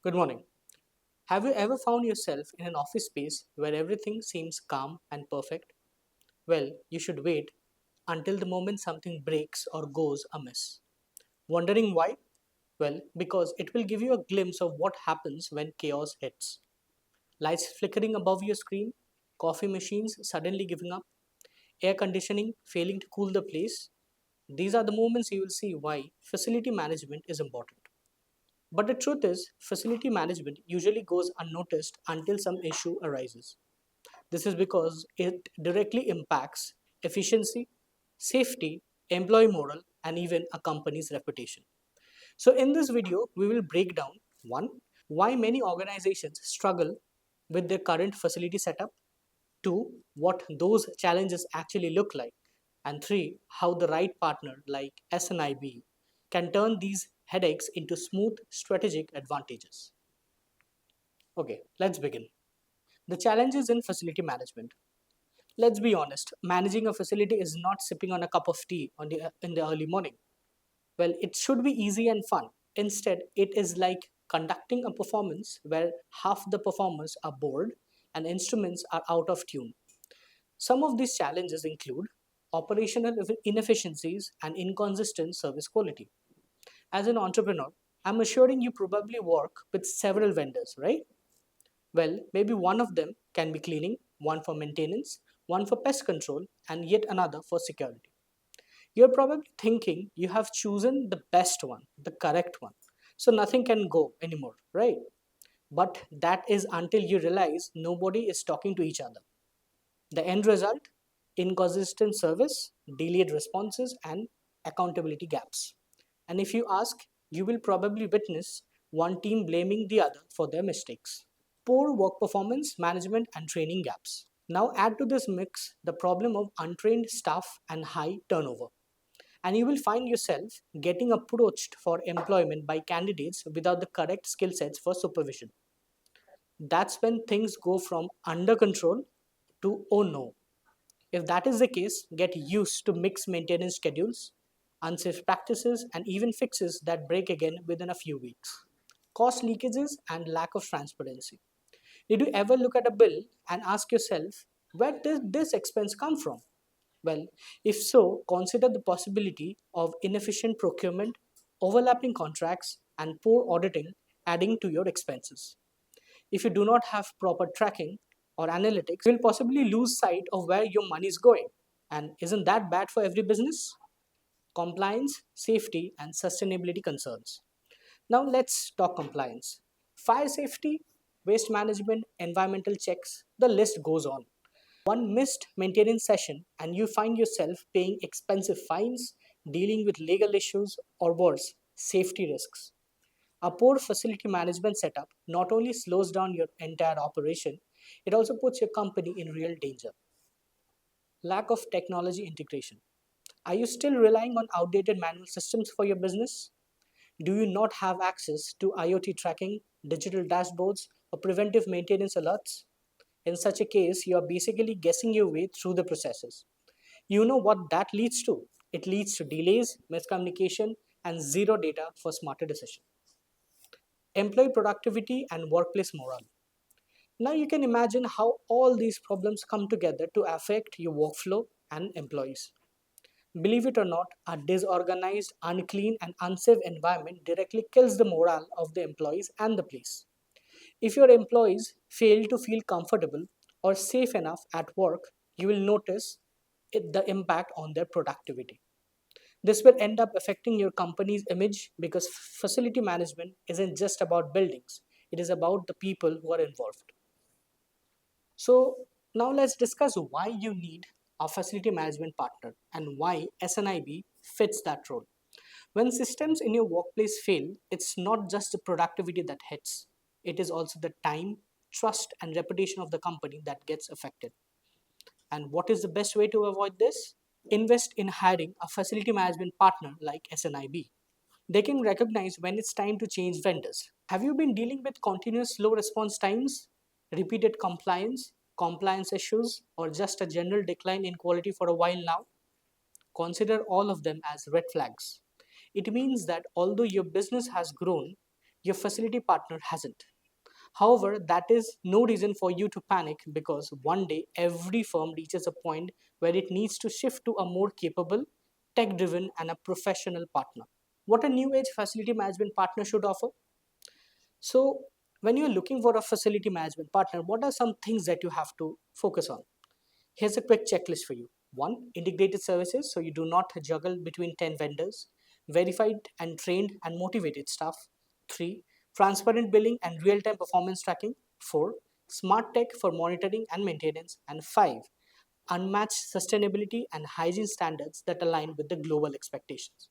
Good morning. Have you ever found yourself in an office space where everything seems calm and perfect? Well, you should wait until the moment something breaks or goes amiss. Wondering why? Well, because it will give you a glimpse of what happens when chaos hits. Lights flickering above your screen, coffee machines suddenly giving up, air conditioning failing to cool the place. These are the moments you will see why facility management is important. But the truth is, facility management usually goes unnoticed until some issue arises. This is because it directly impacts efficiency, safety, employee morale, and even a company's reputation. So, in this video, we will break down one, why many organizations struggle with their current facility setup, two, what those challenges actually look like, and three, how the right partner like SNIB can turn these headaches into smooth strategic advantages. Okay, let's begin. The challenges in facility management. Let's be honest, managing a facility is not sipping on a cup of tea in the early morning. Well, it should be easy and fun. Instead, it is like conducting a performance where half the performers are bored and instruments are out of tune. Some of these challenges include operational inefficiencies and inconsistent service quality. As an entrepreneur, I'm assuring you probably work with several vendors, right? Well, maybe one of them can be cleaning, one for maintenance, one for pest control, and yet another for security. You're probably thinking you have chosen the best one, the correct one, so nothing can go anymore, right? But that is until you realize nobody is talking to each other. The end result, inconsistent service, delayed responses, and accountability gaps. And if you ask, you will probably witness one team blaming the other for their mistakes. Poor work performance management and training gaps. Now add to this mix the problem of untrained staff and high turnover. And you will find yourself getting approached for employment by candidates without the correct skill sets for supervision. That's when things go from under control to oh no. If that is the case, get used to mixed maintenance schedules, unsafe practices, and even fixes that break again within a few weeks. Cost leakages and lack of transparency. Did you ever look at a bill and ask yourself, where did this expense come from? Well, if so, consider the possibility of inefficient procurement, overlapping contracts, and poor auditing adding to your expenses. If you do not have proper tracking or analytics, you will possibly lose sight of where your money is going. And isn't that bad for every business? Compliance, safety, and sustainability concerns. Now let's talk compliance. Fire safety, waste management, environmental checks, the list goes on. One missed maintenance session, and you find yourself paying expensive fines, dealing with legal issues, or worse, safety risks. A poor facility management setup not only slows down your entire operation, it also puts your company in real danger. Lack of technology integration. Are you still relying on outdated manual systems for your business? Do you not have access to IoT tracking, digital dashboards, or preventive maintenance alerts? In such a case, you are basically guessing your way through the processes. You know what that leads to? It leads to delays, miscommunication, and zero data for smarter decisions. Employee productivity and workplace morale. Now you can imagine how all these problems come together to affect your workflow and employees. Believe it or not, a disorganized, unclean, and unsafe environment directly kills the morale of the employees and the place. If your employees fail to feel comfortable or safe enough at work, you will notice the impact on their productivity. This will end up affecting your company's image because facility management isn't just about buildings, it is about the people who are involved. So, now let's discuss why you need a facility management partner and why SNIB fits that role. When systems in your workplace fail, it's not just the productivity that hits, it is also the time, trust, and reputation of the company that gets affected. And what is the best way to avoid this? Invest in hiring a facility management partner like SNIB. They can recognize when it's time to change vendors. Have you been dealing with continuous slow response times, repeated compliance issues, or just a general decline in quality for a while now? Consider all of them as red flags. It means that although your business has grown, Your facility partner hasn't. However, that is no reason for you to panic, because one day every firm reaches a point where it needs to shift to a more capable, tech driven, and a professional partner. What a new age facility management partner should offer? So, when you're looking for a facility management partner, what are some things that you have to focus on? Here's a quick checklist for you. One, integrated services, so you do not juggle between 10 vendors. Verified and trained and motivated staff. Three, transparent billing and real time performance tracking. Four, smart tech for monitoring and maintenance. And five, unmatched sustainability and hygiene standards that align with the global expectations.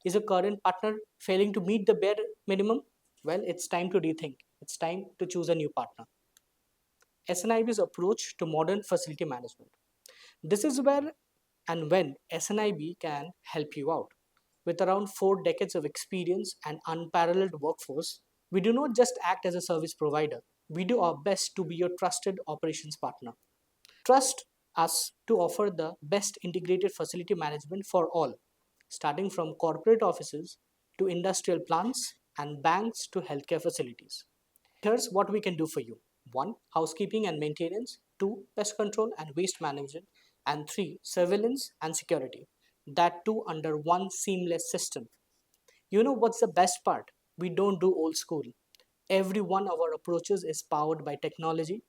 Is your current partner failing to meet the bare minimum? Well, it's time to rethink. It's time to choose a new partner. SNIB's approach to modern facility management. This is where and when SNIB can help you out. With around 4 decades of experience and unparalleled workforce, we do not just act as a service provider, we do our best to be your trusted operations partner. Trust us to offer the best integrated facility management for all, starting from corporate offices to industrial plants and banks to healthcare facilities. Here's what we can do for you: 1. Housekeeping and maintenance, 2. Pest control and waste management, and 3. Surveillance and security. That too under one seamless system. You know what's the best part? We don't do old school. Every one of our approaches is powered by technology.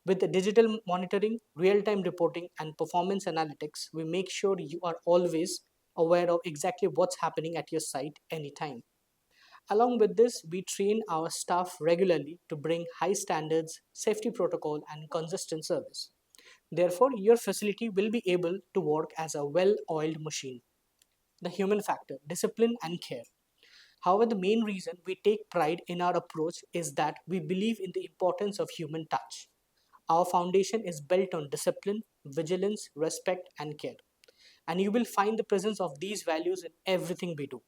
With the digital monitoring, real time reporting, and performance analytics, we make sure you are always aware of exactly what's happening at your site anytime. Along with this, we train our staff regularly to bring high standards, safety protocol, and consistent service. Therefore, your facility will be able to work as a well oiled machine. The human factor, discipline, and care. However, the main reason we take pride in our approach is that we believe in the importance of human touch. Our foundation is built on discipline, vigilance, respect, and care. And you will find the presence of these values in everything we do.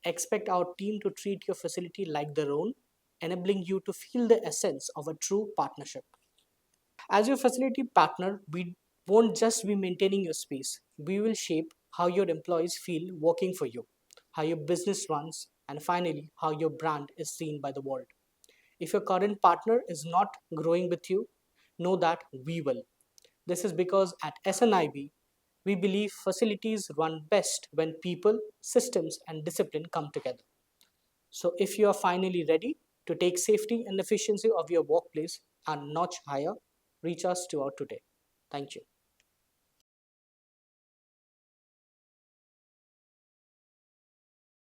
Expect our team to treat your facility like their own, enabling you to feel the essence of a true partnership. As your facility partner, we won't just be maintaining your space, we will shape how your employees feel working for you, how your business runs, and finally, how your brand is seen by the world. If your current partner is not growing with you, know that we will. This is because at SNIB, we believe facilities run best when people, systems, and discipline come together. So, if you are finally ready to take safety and efficiency of your workplace a notch higher, reach us to out today. Thank you.